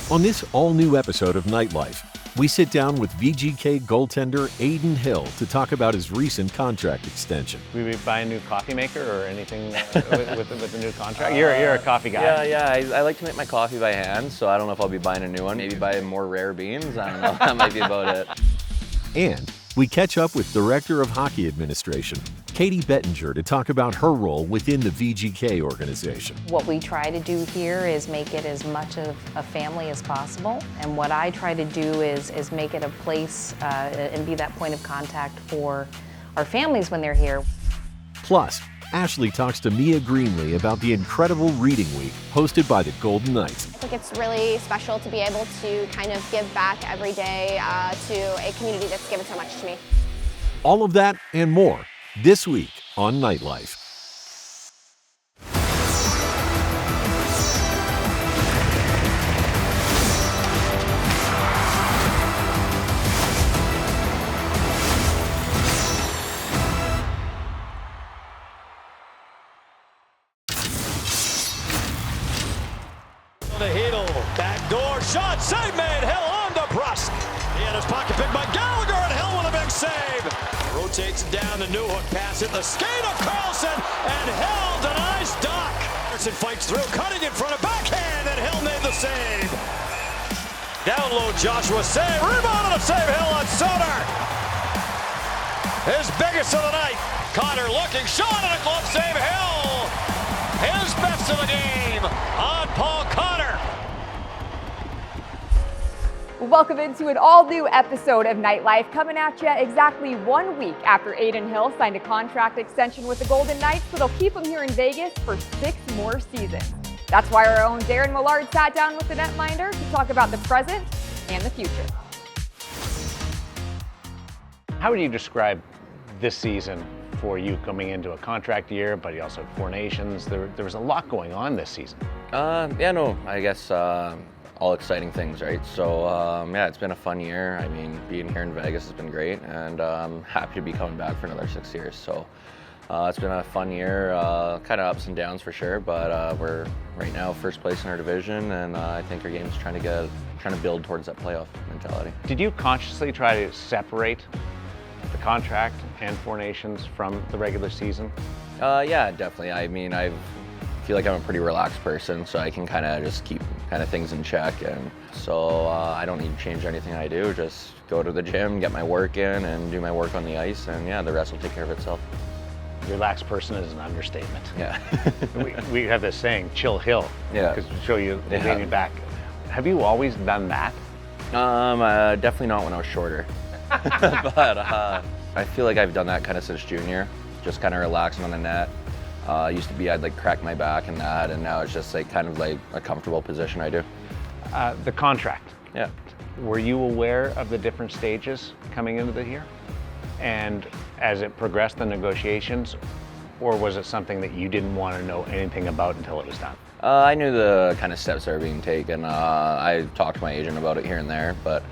On this all-new episode of Nightlife, we sit down with VGK goaltender Aiden Hill to talk about his recent contract extension. Will we buy a new coffee maker or anything with the new contract? You're a coffee guy. Yeah. I like to make my coffee by hand, so I don't know if I'll be buying a new one. Maybe buy more rare beans. I don't know. That might be about it. And we catch up with Director of Hockey Administration, Katie Bettinger, to talk about her role within the VGK organization. What we try to do here is make it as much of a family as possible. And what I try to do is make it a place and be that point of contact for our families when they're here. Plus, Ashley talks to Mia Greenlee about the incredible reading week hosted by the Golden Knights. I think it's really special to be able to kind of give back every day to a community that's given so much to me. All of that and more this week on Nightlife. The Hill, backdoor shot, save made, Hill on the Brust. He had his pocket picked by Gallagher, and Hill with a big save. Rotates it down, the new hook pass at the skate of Carlson, and Hill denies Doc. Carlson fights through, cutting in front of backhand, and Hill made the save. Down low, Joshua save, rebound and a save, Hill on Soder. His biggest of the night. Connor looking, shot and a glove save, Hill. His best of the game on Paul Connor. Welcome into an all-new episode of Nightlife, coming at you exactly 1 week after Aiden Hill signed a contract extension with the Golden Knights, so they'll keep him here in Vegas for 6 more seasons. That's why our own Darren Millard sat down with the netminder to talk about the present and the future. How would you describe this season for you coming into a contract year, but you also have 4 nations? There was a lot going on this season. I guess all exciting things, right? So it's been a fun year. I mean, being here in Vegas has been great, and I'm happy to be coming back for another 6 years. So it's been a fun year, kind of ups and downs for sure, but we're right now first place in our division, and I think our game's trying to build towards that playoff mentality. Did you consciously try to separate the contract and 4 nations from the regular season? Yeah, definitely. I mean, I feel like I'm a pretty relaxed person, so I can kind of just keep kind of things in check, and so I don't need to change anything I do. Just go to the gym, get my work in, and do my work on the ice, and yeah, the rest will take care of itself. Relaxed person is an understatement. Yeah. we have this saying, chill Hill. Yeah. Because we show you leaning back. Have you always done that? Definitely not when I was shorter. But I feel like I've done that kind of since junior, just kind of relaxing on the net. Used to be I'd like crack my back and that, and now it's just like kind of like a comfortable position I do. The contract. Yeah. Were you aware of the different stages coming into the year? And as it progressed, the negotiations, or was it something that you didn't want to know anything about until it was done? I knew the kind of steps that were being taken. I talked to my agent about it here and there, but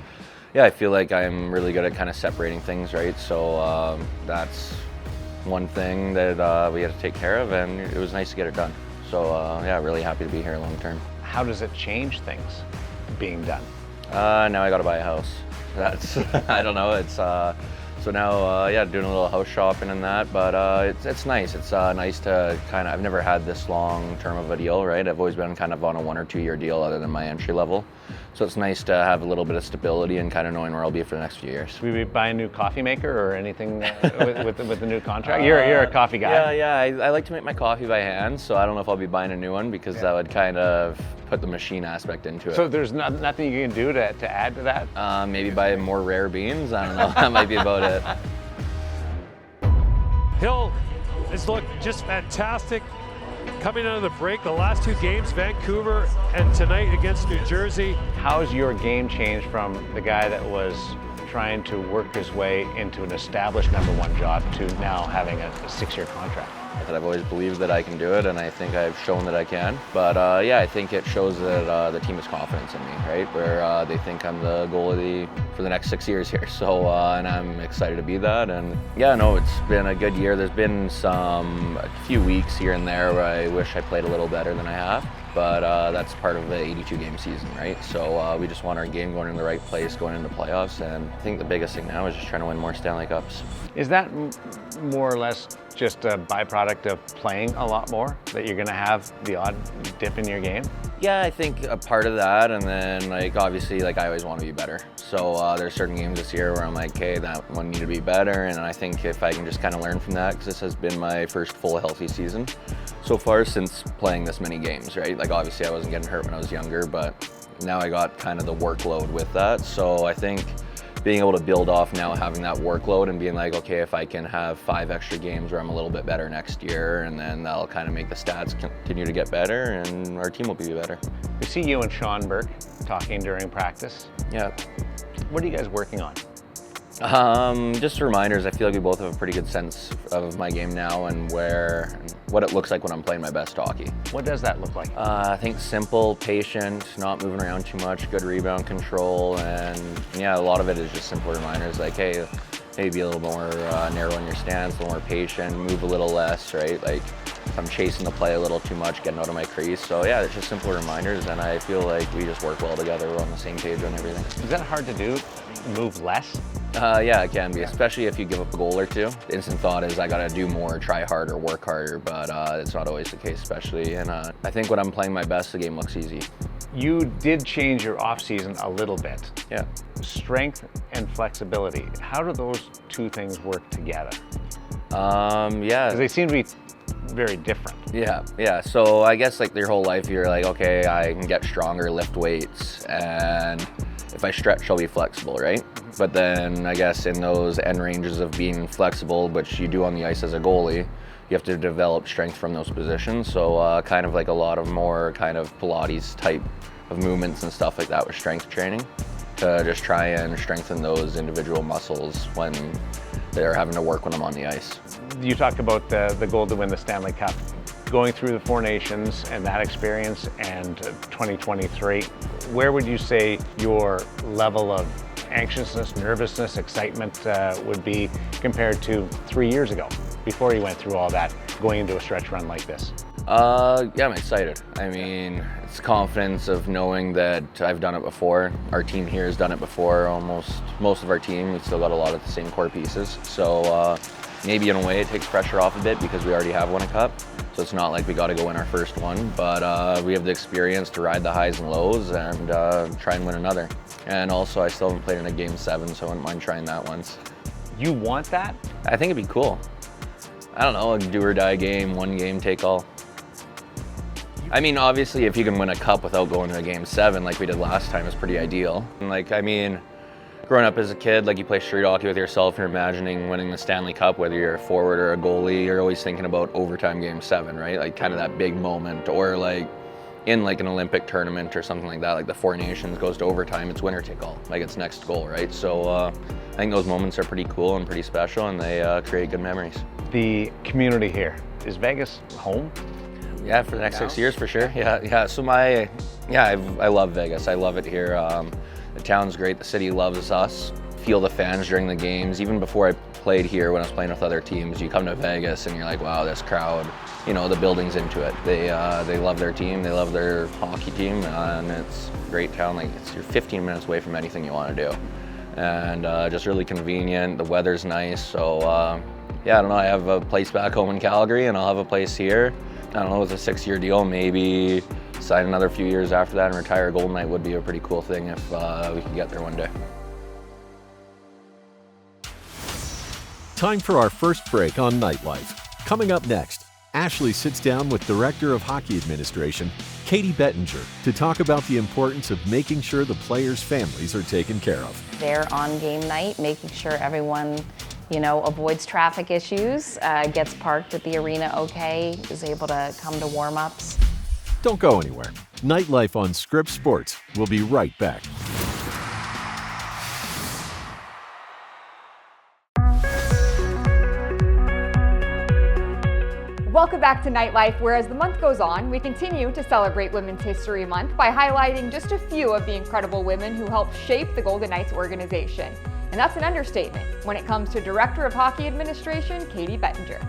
yeah, I feel like I'm really good at kind of separating things, right? So that's one thing that we had to take care of, and it was nice to get it done. So yeah, really happy to be here long term. How does it change things being done? Now I got to buy a house. That's I don't know. It's so now doing a little house shopping and that, but it's nice. It's nice to kind of. I've never had this long term of a deal, right? I've always been kind of on a 1 or 2 year deal, other than my entry level. So it's nice to have a little bit of stability and kind of knowing where I'll be for the next few years. Will we buy a new coffee maker or anything with the new contract? You're a coffee guy. Yeah. I like to make my coffee by hand, so I don't know if I'll be buying a new one, because that would kind of put the machine aspect into it. So there's nothing you can do to add to that? Maybe buy more rare beans. I don't know. That might be about it. Hill has looked just fantastic coming out of the break. The last 2 games, Vancouver and tonight against New Jersey. How's your game changed from the guy that was trying to work his way into an established #1 job to now having a 6-year contract? I've always believed that I can do it, and I think I've shown that I can. But yeah, I think it shows that the team has confidence in me, right? Where they think I'm the goalie for the next 6 years here. So, and I'm excited to be that. And yeah, no, it's been a good year. There's been a few weeks here and there where I wish I played a little better than I have. But that's part of the 82-game season, right? So we just want our game going in the right place, going into playoffs, and I think the biggest thing now is just trying to win more Stanley Cups. Is that more or less just a byproduct of playing a lot more, that you're going to have the odd dip in your game? Yeah, I think a part of that, and then obviously I always want to be better. So there's certain games this year where I'm like, okay, that one need to be better, and I think if I can just kind of learn from that, because this has been my first full healthy season so far since playing this many games, right? Obviously I wasn't getting hurt when I was younger, but now I got kind of the workload with that. So I think being able to build off now having that workload and being like, okay, if I can have 5 extra games where I'm a little bit better next year, and then that'll kind of make the stats continue to get better and our team will be better. We see you and Sean Burke talking during practice. Yeah. What are you guys working on? Just reminders. I feel like we both have a pretty good sense of my game now and what it looks like when I'm playing my best hockey. What does that look like? I think simple, patient, not moving around too much, good rebound control, and yeah, a lot of it is just simple reminders like, hey, maybe be a little more narrow in your stance, a little more patient, move a little less, right? If I'm chasing the play a little too much, getting out of my crease. So yeah, it's just simple reminders, and I feel like we just work well together. We're on the same page on everything. Is that hard to do? Move less? Yeah, it can be, especially if you give up a goal or two. The instant thought is I gotta do more, try harder, work harder, but it's not always the case, especially. And I think when I'm playing my best, the game looks easy. You did change your off season a little bit. Yeah. Strength and flexibility. How do those two things work together? Yeah. Because they seem to be very different. Yeah. So I guess your whole life you're like, okay, I can get stronger, lift weights, and if I stretch, I'll be flexible, right? But then I guess in those end ranges of being flexible, which you do on the ice as a goalie, you have to develop strength from those positions. So kind of a lot of more kind of Pilates type of movements and stuff like that with strength training to just try and strengthen those individual muscles when they're having to work when I'm on the ice. You talked about the goal to win the Stanley Cup. Going through the 4 Nations and that experience and 2023, where would you say your level of anxiousness, nervousness, excitement would be compared to 3 years ago, before you went through all that, going into a stretch run like this? Yeah, I'm excited. I mean, it's confidence of knowing that I've done it before. Our team here has done it before, most of our team. We've still got a lot of the same core pieces. So maybe in a way it takes pressure off a bit because we already have won a cup. So it's not like we got to go win our first one, but we have the experience to ride the highs and lows and try and win another. And also, I still haven't played in a Game 7, so I wouldn't mind trying that once. You want that? I think it'd be cool. I don't know, a do or die game, one game, take all. I mean, obviously, if you can win a cup without going to a Game 7 like we did last time, is pretty ideal. And growing up as a kid, you play street hockey with yourself, you're imagining winning the Stanley Cup, whether you're a forward or a goalie, you're always thinking about overtime Game 7, right? Kind of that big moment, or in an Olympic tournament or something like that, the 4 Nations goes to overtime, it's winner take all, it's next goal, right? So I think those moments are pretty cool and pretty special, and they create good memories. The community here, is Vegas home? Yeah, for the next 6 years for sure. Yeah. So I love Vegas. I love it here. The town's great. The city loves us. Feel the fans during the games. Even before I played here, when I was playing with other teams, you come to Vegas and you're like, wow, this crowd. The building's into it. They love their team. They love their hockey team, and it's a great town. You're 15 minutes away from anything you want to do, and just really convenient. The weather's nice. So yeah, I don't know. I have a place back home in Calgary, and I'll have a place here. I don't know, it's a 6-year deal, maybe sign another few years after that and retire. Golden Knight would be a pretty cool thing if we could get there one day. Time for our first break on Nightlife. Coming up next, Ashley sits down with Director of Hockey Administration, Katie Bettinger, to talk about the importance of making sure the players' families are taken care of. They're on game night, making sure everyone avoids traffic issues, gets parked at the arena okay, is able to come to warm-ups. Don't go anywhere. Nightlife on Scripps Sports. We'll be right back. Welcome back to Nightlife, where as the month goes on, we continue to celebrate Women's History Month by highlighting just a few of the incredible women who helped shape the Golden Knights organization. And that's an understatement when it comes to Director of Hockey Administration, Katie Bettinger.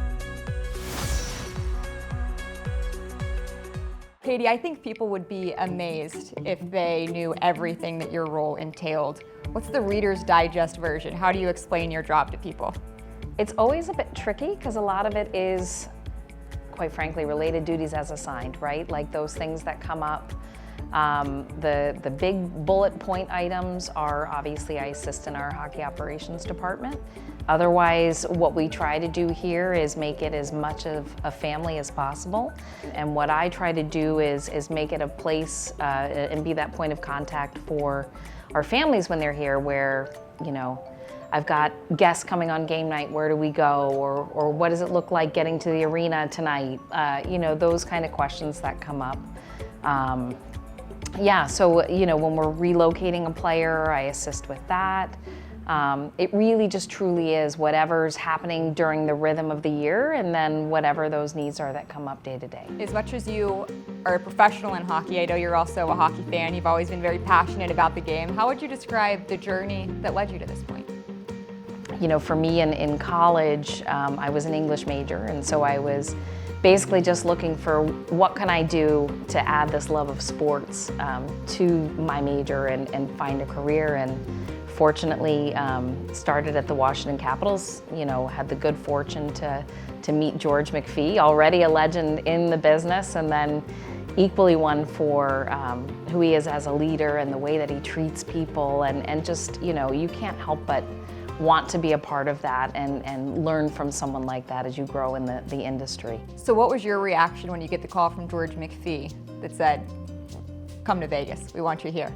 Katie, I think people would be amazed if they knew everything that your role entailed. What's the Reader's Digest version? How do you explain your job to people? It's always a bit tricky because a lot of it is, quite frankly, related duties as assigned, right? Like those things that come up. The big bullet point items are obviously I assist in our hockey operations department. Otherwise, what we try to do here is make it as much of a family as possible. And what I try to do is make it a place and be that point of contact for our families when they're here where, you know, I've got guests coming on game night, where do we go? Or what does it look like getting to the arena tonight? You know, those kind of questions that come up. Yeah, so, you know, when we're relocating a player, I assist with that. It really just truly is whatever's happening during the rhythm of the year and then whatever those needs are that come up day to day. As much as you are a professional in hockey, I know you're also a hockey fan. You've always been very passionate about the game. How would you describe the journey that led you to this point? You know, for me in college, I was an English major, and so I was basically just looking for what can I do to add this love of sports to my major and find a career. And fortunately, started at the Washington Capitals. You know, had the good fortune to meet George McPhee, already a legend in the business, and then equally one for who he is as a leader and the way that he treats people, and just, you know, you can't help but want to be a part of that and learn from someone like that as you grow in the industry. So what was your reaction when you get the call from George McPhee that said, come to Vegas, we want you here?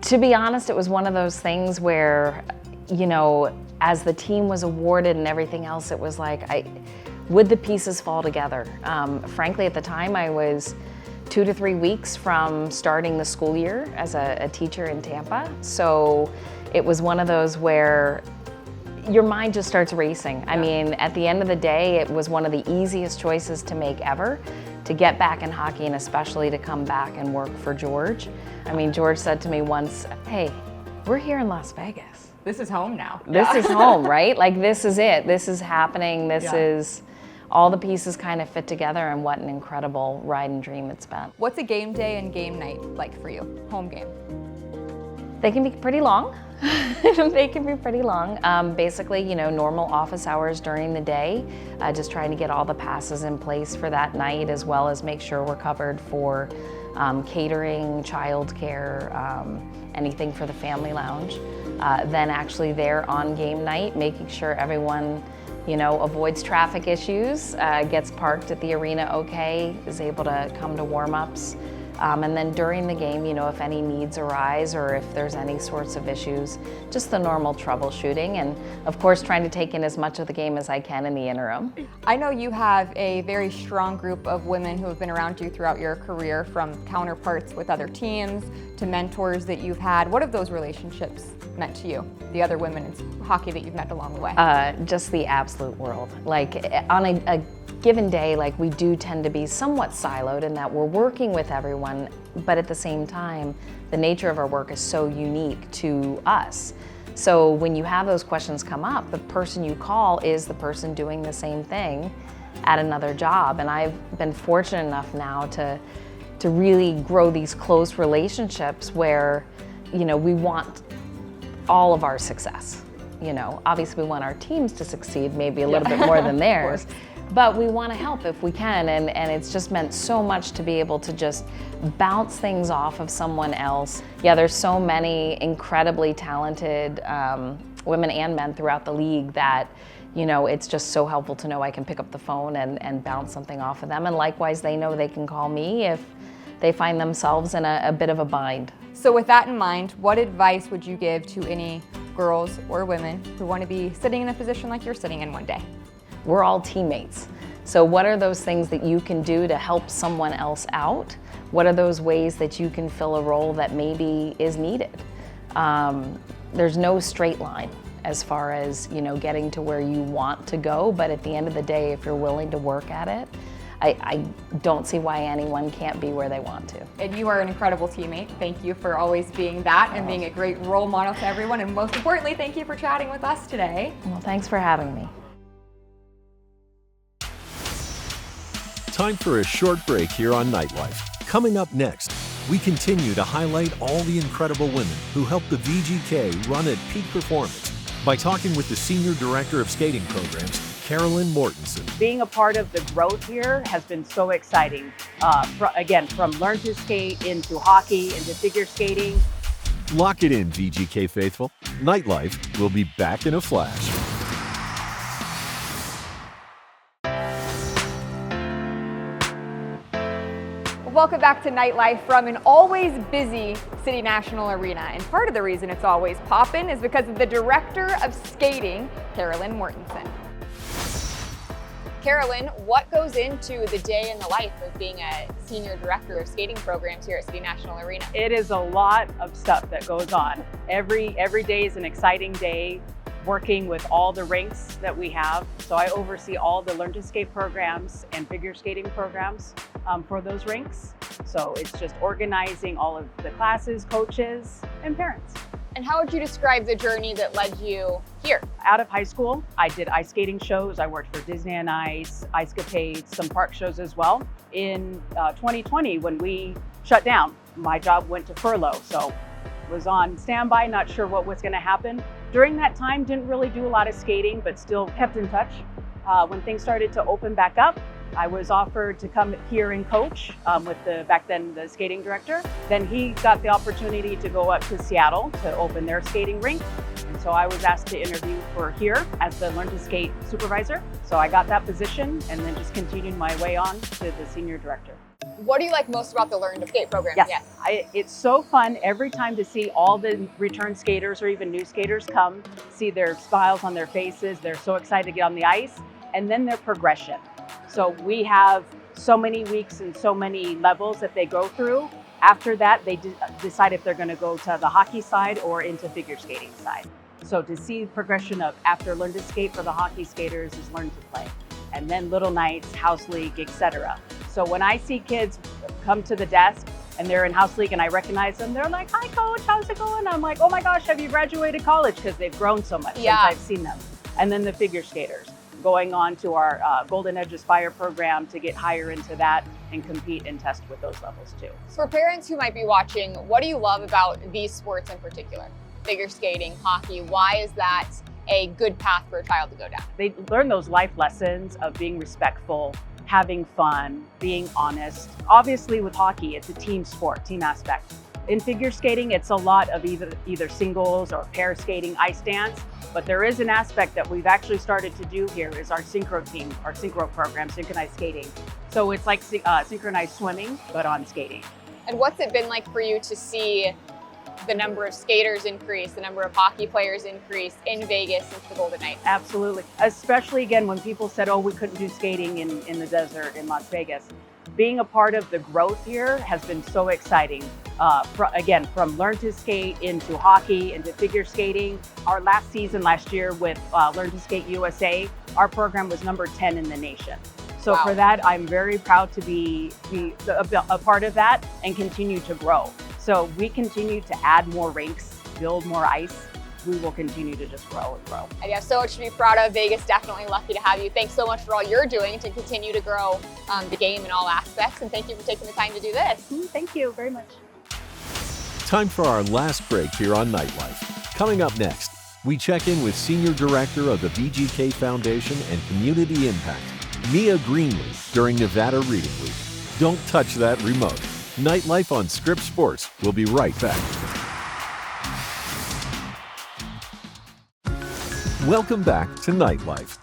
To be honest, it was one of those things where, you know, as the team was awarded and everything else, it was like, would the pieces fall together? Frankly, at the time, I was 2 to 3 weeks from starting the school year as a teacher in Tampa. So it was one of those where your mind just starts racing. I mean, at the end of the day, it was one of the easiest choices to make ever, to get back in hockey and especially to come back and work for George. I mean, George said to me once, hey, we're here in Las Vegas. This is home now. This is home, right? Like, this is it. This is happening. This is, all the pieces kind of fit together, and what an incredible ride and dream it's been. What's a game day and game night like for you, home game? They can be pretty long. They can be pretty long. Basically, you know, normal office hours during the day, just trying to get all the passes in place for that night, as well as make sure we're covered for catering, childcare, anything for the family lounge. Then actually there on game night, making sure everyone, you know, avoids traffic issues, gets parked at the arena okay, is able to come to warm-ups. And then during the game, you know, if any needs arise or if there's any sorts of issues, just the normal troubleshooting, and of course trying to take in as much of the game as I can in the interim. I know you have a very strong group of women who have been around you throughout your career, from counterparts with other teams to mentors that you've had. What have those relationships meant to you, the other women in hockey that you've met along the way? Just the absolute world. Like on a given day, like, we do tend to be somewhat siloed in that we're working with everyone, but at the same time, the nature of our work is so unique to us. So when you have those questions come up, the person you call is the person doing the same thing at another job. And I've been fortunate enough now to really grow these close relationships where, you know, we want all of our success. You know, obviously we want our teams to succeed maybe a little bit more than theirs. But we want to help if we can, and it's just meant so much to be able to just bounce things off of someone else. Yeah, there's so many incredibly talented women and men throughout the league that, you know, it's just so helpful to know I can pick up the phone and bounce something off of them, and likewise they know they can call me if they find themselves in a bit of a bind. So with that in mind, what advice would you give to any girls or women who want to be sitting in a position like you're sitting in one day? We're all teammates. So what are those things that you can do to help someone else out? What are those ways that you can fill a role that maybe is needed? There's no straight line. as far as, getting to where you want to go. But at the end of the day, if you're willing to work at it, I don't see why anyone can't be where they want to. And you are an incredible teammate. Thank you for always being that and being a great role model to everyone. And most importantly, thank you for chatting with us today. Well, thanks for having me. Time for a short break here on Nightlife. Coming up next, we continue to highlight all the incredible women who help the VGK run at peak performance by talking with the Senior Director of Skating Programs, Carolyn Mortensen. Being a part of the growth here has been so exciting. From learn to skate into hockey, into figure skating. Lock it in, VGK faithful. Nightlife will be back in a flash. Welcome back to Nightlife from an always busy City National Arena. And part of the reason it's always poppin' is because of the Director of Skating, Carolyn Mortensen. Carolyn, what goes into the day in the life of being a Senior Director of Skating Programs here at City National Arena? It is a lot of stuff that goes on. Every day is an exciting day, working with all the rinks that we have. So I oversee all the Learn to Skate programs and figure skating programs for those rinks. So it's just organizing all of the classes, coaches, and parents. And how would you describe the journey that led you here? Out of high school, I did ice skating shows. I worked for Disney on Ice, Icecapades, some park shows as well. In 2020, when we shut down, my job went to furlough. So was on standby, not sure what was gonna happen. During that time, didn't really do a lot of skating, but still kept in touch. When things started to open back up, I was offered to come here and coach with back then the skating director. Then he got the opportunity to go up to Seattle to open their skating rink. And so I was asked to interview for here as the Learn to Skate supervisor. So I got that position and then just continued my way on to the senior director. What do you like most about the Learn to Skate program? Yes. It's so fun every time to see all the return skaters or even new skaters come, see their smiles on their faces. They're so excited to get on the ice, and then their progression. So we have so many weeks and so many levels that they go through. After that, they decide if they're going to go to the hockey side or into figure skating side. So to see progression of after Learn to Skate for the hockey skaters is Learn to Play, and then Little Nights, House League, etc. So when I see kids come to the desk and they're in House League and I recognize them, they're like, "Hi coach, how's it going?" I'm like, "Oh my gosh, have you graduated college?" Because they've grown so much since I've seen them. And then the figure skaters, going on to our Golden Edge Aspire program to get higher into that and compete and test with those levels too. For parents who might be watching, what do you love about these sports in particular? Figure skating, hockey, why is that a good path for a child to go down? They learn those life lessons of being respectful, having fun, being honest. Obviously with hockey, it's a team sport, team aspect. In figure skating, it's a lot of either singles or pair skating, ice dance, but there is an aspect that we've actually started to do here is our synchro team, our synchro program, synchronized skating. So it's like synchronized swimming, but on skating. And what's it been like for you to see the number of skaters increase, the number of hockey players increase in Vegas since the Golden Knights? Absolutely, especially again, when people said, oh, we couldn't do skating in the desert in Las Vegas. Being a part of the growth here has been so exciting. From Learn to Skate into hockey, into figure skating. Our last season last year with Learn to Skate USA, our program was number 10 in the nation. So for that, I'm very proud to be a part of that and continue to grow. So we continue to add more rinks, build more ice. We will continue to just grow and grow. And you have so much to be proud of. Vegas, definitely lucky to have you. Thanks so much for all you're doing to continue to grow the game in all aspects. And thank you for taking the time to do this. Thank you very much. Time for our last break here on Nightlife. Coming up next, we check in with Senior Director of the VGK Foundation and Community Impact, Mia Greenlee, during Nevada Reading Week. Don't touch that remote. Nightlife on Scripps Sports. We'll be right back. Welcome back to Nightlife.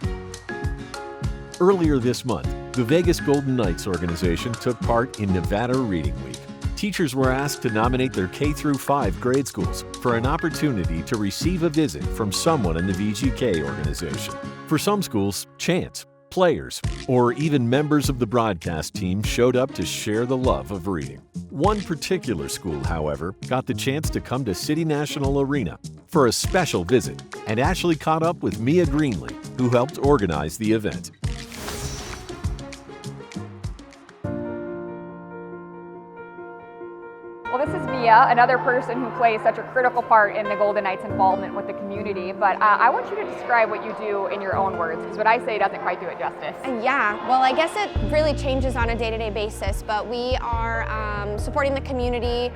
Earlier this month, the Vegas Golden Knights organization took part in Nevada Reading Week. Teachers were asked to nominate their K-5 grade schools for an opportunity to receive a visit from someone in the VGK organization. For some schools, chance. Players, or even members of the broadcast team showed up to share the love of reading. One particular school, however, got the chance to come to City National Arena for a special visit, and Ashley caught up with Mia Greenlee, who helped organize the event. Well, this is Mia, another person who plays such a critical part in the Golden Knights' involvement with the community, but I want you to describe what you do in your own words, because what I say doesn't quite do it justice. Yeah, well, I guess it really changes on a day-to-day basis, but we are supporting the community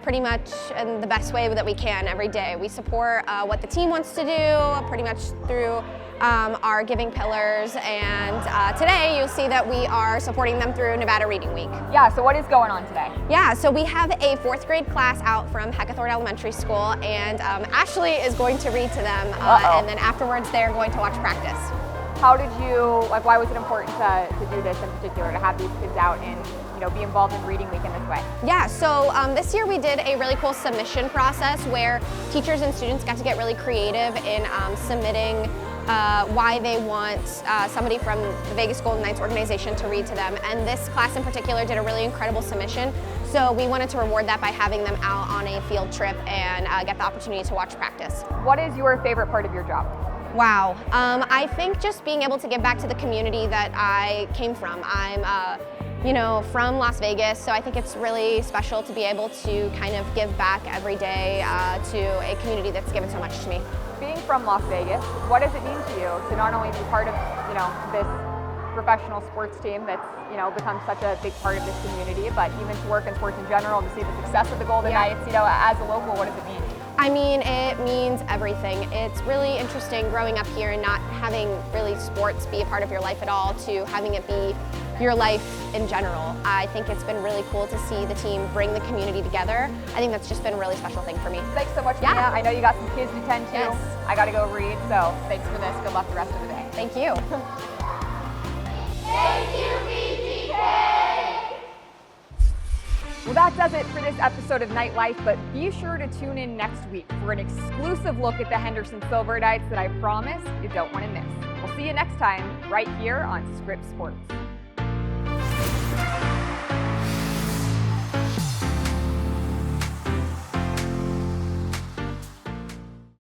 pretty much in the best way that we can every day. We support what the team wants to do, pretty much through our giving pillars, and today you'll see that we are supporting them through Nevada Reading Week. Yeah, so what is going on today? Yeah, so we have a 4th grade class out from Hackathorn Elementary School, and Ashley is going to read to them, and then afterwards they're going to watch practice. How did you, why was it important to do this in particular, to have these kids out and be involved in Reading Week in this way? Yeah, so this year we did a really cool submission process where teachers and students got to get really creative in submitting why they want somebody from the Vegas Golden Knights organization to read to them. And this class in particular did a really incredible submission. So we wanted to reward that by having them out on a field trip and get the opportunity to watch practice. What is your favorite part of your job? Wow, I think just being able to give back to the community that I came from. I'm from Las Vegas, so I think it's really special to be able to kind of give back every day to a community that's given so much to me. Being from Las Vegas, what does it mean to you to not only be part of, this professional sports team that's, become such a big part of this community, but even to work in sports in general, to see the success of the Golden Knights, as a local, what does it mean? I mean, it means everything. It's really interesting growing up here and not having really sports be a part of your life at all to having it be your life in general. I think it's been really cool to see the team bring the community together. I think that's just been a really special thing for me. Thanks so much, Mia. I know you got some kids to tend to. Yes. I got to go read, so thanks for this. Good luck the rest of the day. Thank you. Thank you, VGK! Well, that does it for this episode of Nightlife, but be sure to tune in next week for an exclusive look at the Henderson Silver Knights that I promise you don't want to miss. We'll see you next time right here on Scripps Sports.